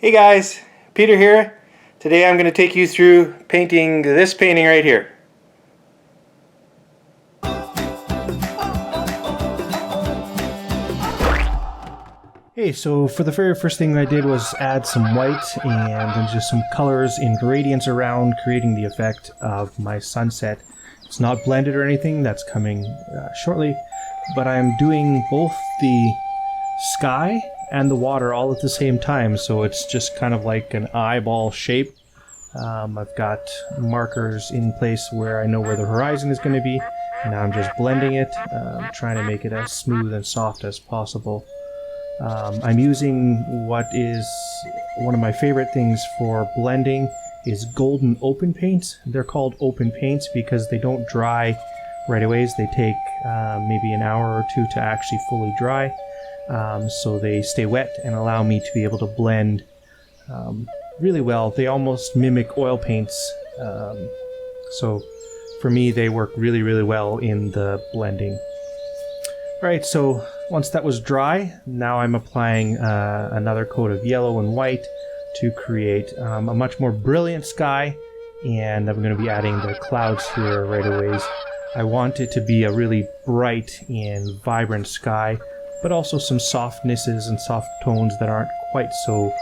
Hey guys, Peter here. Today I'm going to take you through painting this painting right here. Hey, so for the very first thing I did was add some white and then just some colors in gradients around, creating the effect of my sunset. It's not blended or anything, that's coming shortly, but I'm doing both the sky and the water all at the same time, so it's just kind of like an eyeball shape. I've got markers in place where I know where the horizon is going to be. Now I'm just blending it, trying to make it as smooth and soft as possible. I'm using what is one of my favorite things for blending is golden open paints. They're called open paints because they don't dry right away. They take maybe an hour or two to actually fully dry. So they stay wet and allow me to be able to blend really well. They almost mimic oil paints. So for me, they work really, really well in the blending. Alright, so once that was dry, now I'm applying another coat of yellow and white to create a much more brilliant sky, and I'm going to be adding the clouds here right away. I want it to be a really bright and vibrant sky, but also some softnesses and soft tones that aren't quite so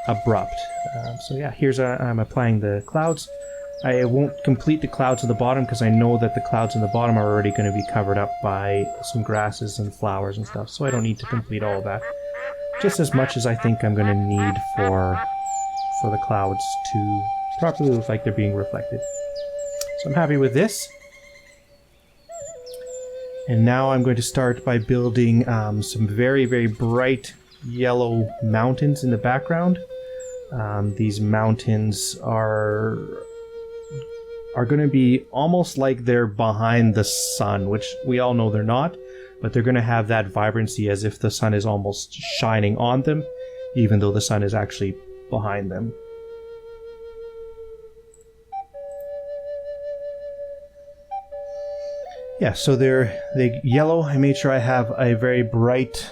abrupt. So yeah, I'm applying the clouds. I won't complete the clouds at the bottom because I know that the clouds in the bottom are already going to be covered up by some grasses and flowers and stuff, so I don't need to complete all of that. Just as much as I think I'm going to need for the clouds to properly look like they're being reflected. So I'm happy with this. And now I'm going to start by building some very, very bright yellow mountains in the background. These mountains are going to be almost like they're behind the sun, which we all know they're not, but they're going to have that vibrancy as if the sun is almost shining on them, even though the sun is actually behind them. Yeah, so they're yellow. I made sure I have a very bright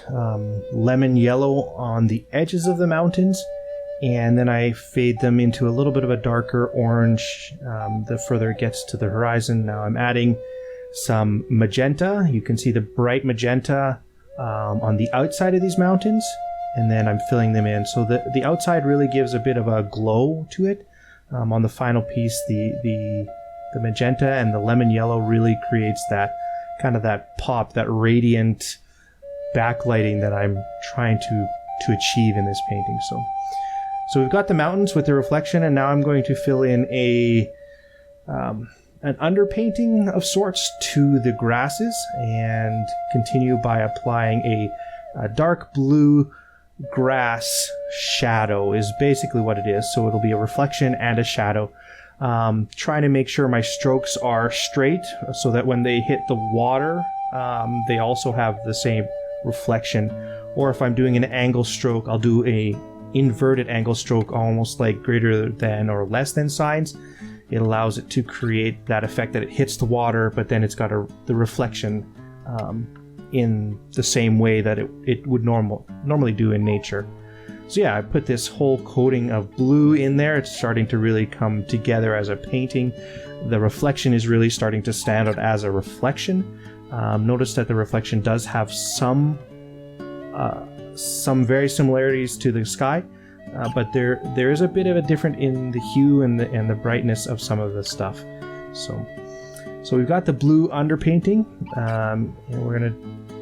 lemon yellow on the edges of the mountains, and then I fade them into a little bit of a darker orange the further it gets to the horizon. Now I'm adding some magenta. You can see the bright magenta on the outside of these mountains, and then I'm filling them in. So the outside really gives a bit of a glow to it. On the final piece, the magenta and the lemon yellow really creates that kind of that pop, that radiant backlighting that I'm trying to achieve in this painting. So we've got the mountains with the reflection, and now I'm going to fill in an underpainting of sorts to the grasses and continue by applying a dark blue grass shadow is basically what it is. So it'll be a reflection and a shadow. Trying to make sure my strokes are straight so that when they hit the water, they also have the same reflection. Or if I'm doing an angle stroke, I'll do a inverted angle stroke, almost like greater than or less than signs. It allows it to create that effect that it hits the water, but then it's got the reflection in the same way that it would normally do in nature. So yeah, I put this whole coating of blue in there. It's starting to really come together as a painting. The reflection is really starting to stand out as a reflection. Notice that the reflection does have some very similarities to the sky, but there is a bit of a different in the hue and the brightness of some of the stuff. So we've got the blue underpainting, and we're gonna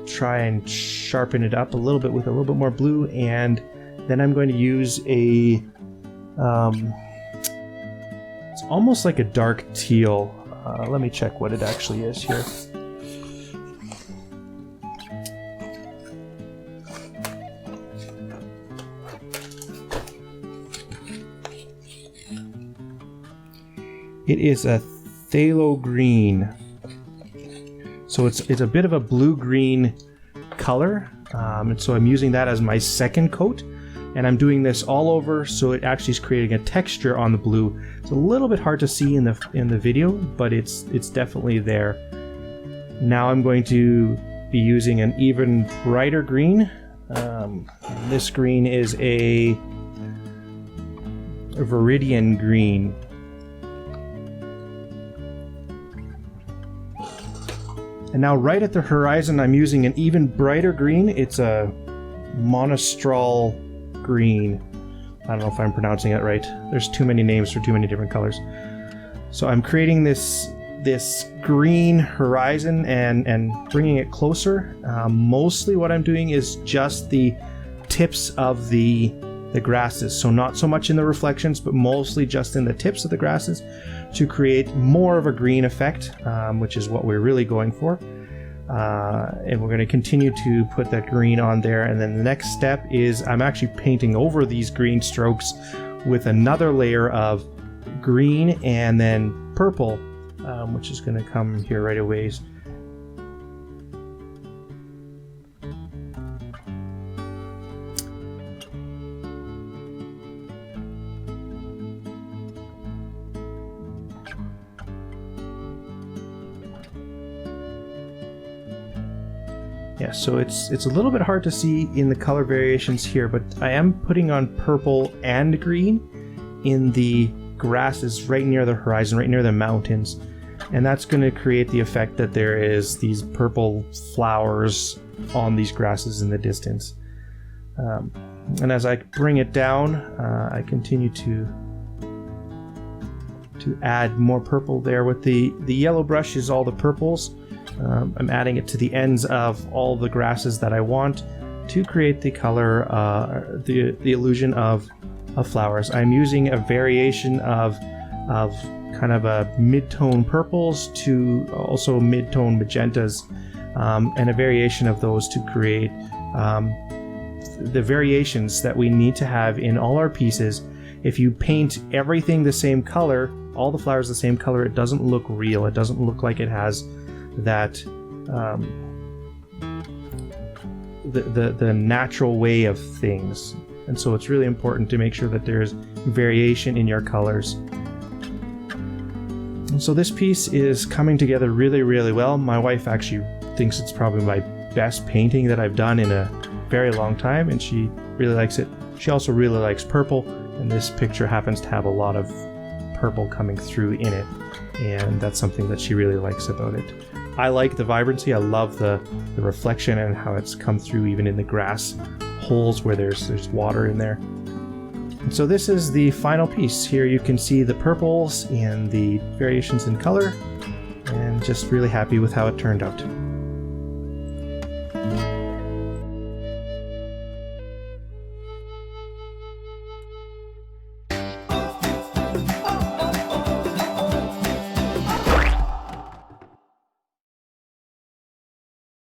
try and sharpen it up a little bit with a little bit more blue, and then I'm going to use it's almost like a dark teal. Let me check what it actually is here. It is a phthalo green. So it's a bit of a blue-green color. And so I'm using that as my second coat. And I'm doing this all over, so it actually is creating a texture on the blue. It's a little bit hard to see in the video, but it's definitely there. Now I'm going to be using an even brighter green. This green is a Viridian green. And now right at the horizon, I'm using an even brighter green. It's a monostral green. I don't know if I'm pronouncing it right. There's too many names for too many different colors. So I'm creating this green horizon and bringing it closer. Mostly what I'm doing is just the tips of the grasses. So not so much in the reflections, but mostly just in the tips of the grasses to create more of a green effect, which is what we're really going for. And we're going to continue to put that green on there. And then the next step is I'm actually painting over these green strokes with another layer of green and then purple, which is going to come here right away. Yeah, so it's a little bit hard to see in the color variations here, but I am putting on purple and green in the grasses right near the horizon, right near the mountains. And that's going to create the effect that there is these purple flowers on these grasses in the distance. And as I bring it down, I continue to add more purple there. With the yellow brush is all the purples. I'm adding it to the ends of all the grasses that I want to create the color, the illusion of flowers. I'm using a variation of kind of a mid-tone purples to also mid-tone magentas, and a variation of those to create the variations that we need to have in all our pieces. If you paint everything the same color, all the flowers the same color, it doesn't look real. It doesn't look like it has that the natural way of things. And so it's really important to make sure that there's variation in your colors. And so this piece is coming together really, really well. My wife actually thinks it's probably my best painting that I've done in a very long time, and she really likes it. She also really likes purple, and this picture happens to have a lot of purple coming through in it, and that's something that she really likes about it. I like the vibrancy. I love the reflection and how it's come through even in the grass holes where there's water in there. And so this is the final piece. Here you can see the purples and the variations in color, and just really happy with how it turned out.